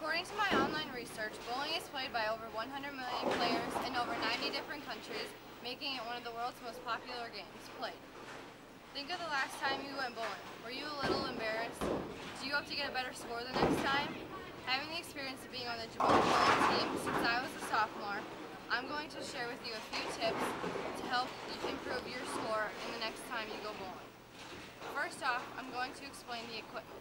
According to my online research, bowling is played by over 100 million players in over 90 different countries, making it one of the world's most popular games played. Think of the last time you went bowling. Were you a little embarrassed? Do you hope to get a better score the next time? Having the experience of being on the bowling team since I was a sophomore, I'm going to share with you a few tips to help you improve your score in the next time you go bowling. First off, I'm going to explain the equipment.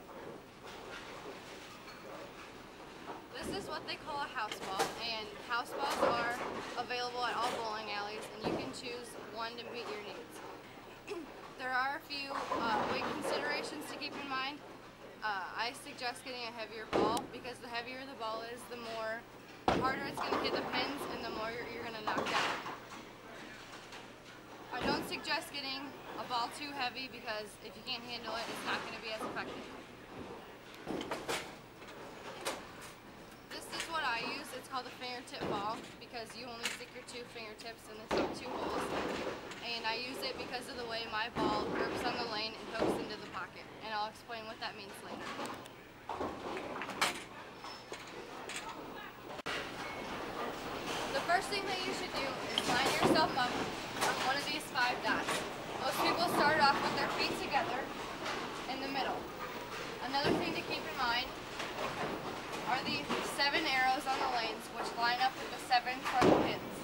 This is what they call a house ball, and house balls are available at all bowling alleys, and you can choose one to meet your needs. There are a few weight considerations to keep in mind. I suggest getting a heavier ball, because the heavier the ball is, the harder it's going to hit the pins and the more you're going to knock down. I don't suggest getting a ball too heavy, because if you can't handle it, it's not going to be as effective. It's called a fingertip ball because you only stick your two fingertips in the top two holes. And I use it because of the way my ball grips on the lane and hooks into the pocket. And I'll explain what that means later. The first thing that you should do is line yourself up on one of these 5 dots. Most people start off with their feet together in the middle. Another thing to keep in mind are the 7 arrows on the lanes, which line up with the 7 front pins.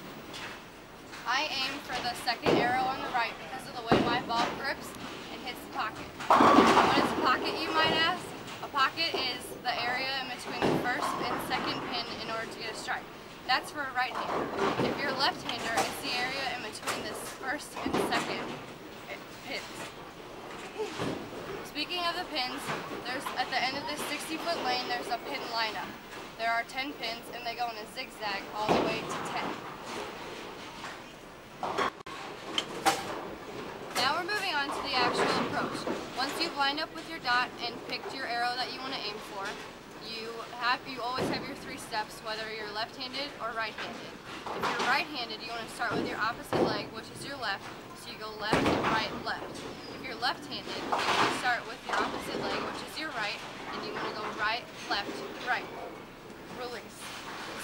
I aim for the second arrow on the right because of the way my ball grips and hits the pocket. What is a pocket, you might ask? A pocket is the area in between the first and second pin in order to get a strike. That's for a right-hander. If you're a left-hander, it's the area in between this first and second pins. Speaking of the pins, at the end of this 60-foot lane, there's a pin lineup. There are 10 pins, and they go in a zigzag all the way to 10. Now we're moving on to the actual approach. Once you've lined up with your dot and picked your arrow that you want to aim for, you always have your 3 steps, whether you're left-handed or right-handed. If you're right-handed, you want to start with your opposite leg, which is your left, so you go left, right, left. If you're left-handed, you start with your opposite leg, which is your right, and you want to go right, left, right. Release.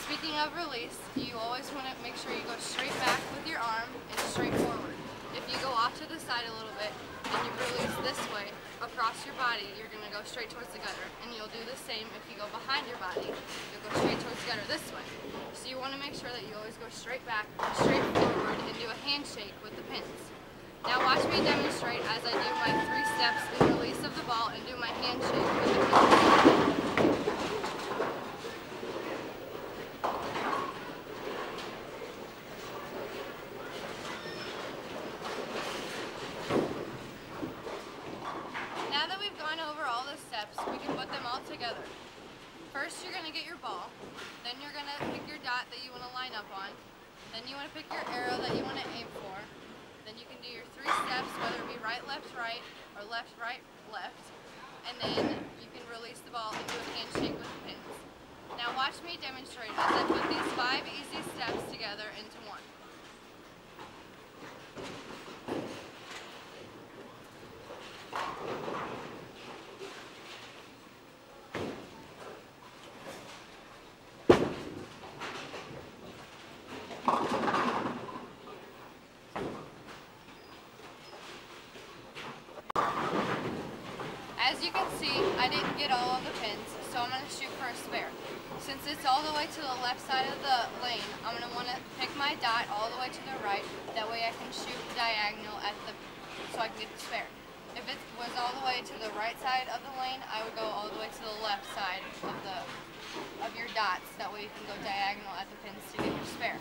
Speaking of release, you always want to make sure you go straight back with your arm and straight forward. If you go off to the side a little bit and you release this way across your body, you're going to go straight towards the gutter. And you'll do the same if you go behind your body, you'll go straight towards the gutter this way. So you want to make sure that you always go straight back, straight forward, and do a handshake with the pins. Now watch me demonstrate as I do my 3 steps in release of the ball and do my handshake with the pins. We can put them all together. First, you're going to get your ball. Then you're going to pick your dot that you want to line up on. Then you want to pick your arrow that you want to aim for. Then you can do your 3 steps, whether it be right, left, right, or left, right, left. And then you can release the ball and do a handshake with the pins. Now watch me demonstrate as I put these 5 easy steps together into one. As you can see, I didn't get all of the pins, so I'm going to shoot for a spare. Since it's all the way to the left side of the lane, I'm going to want to pick my dot all the way to the right. That way I can shoot diagonal so I can get the spare. If it was all the way to the right side of the lane, I would go all the way to the left side of your dots. That way you can go diagonal at the pins to get your spare.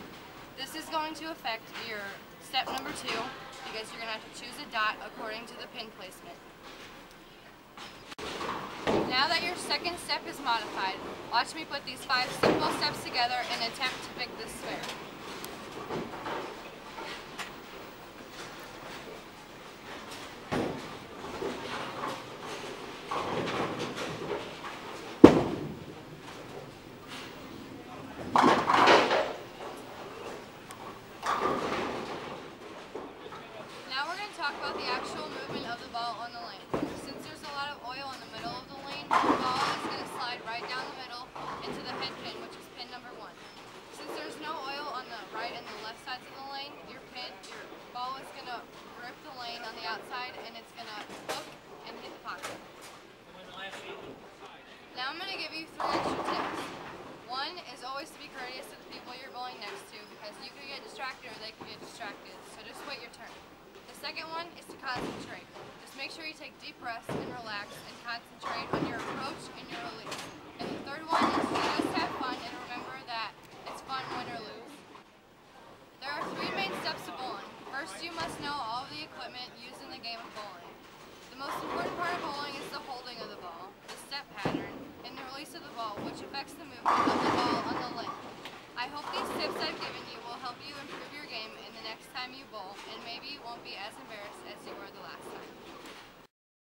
This is going to affect your step number 2 because you're going to have to choose a dot according to the pin placement. Now that your second step is modified, watch me put these 5 simple steps together and attempt to pick this spare. Now we're going to talk about the actual movement of the ball on the lane. Since there's a lot of oil in the middle of the lane, the ball is going to slide right down the middle and into the head pin, which is pin number 1. Since there's no oil on the right and the left sides of the lane, your ball is going to grip the lane on the outside and it's going to hook and hit the pocket. Now I'm going to give you 3 extra tips. One is always to be courteous to the people you're bowling next to, because you could get distracted or they could get distracted, so just wait your turn. The second one is to concentrate. Just make sure you take deep breaths and relax and concentrate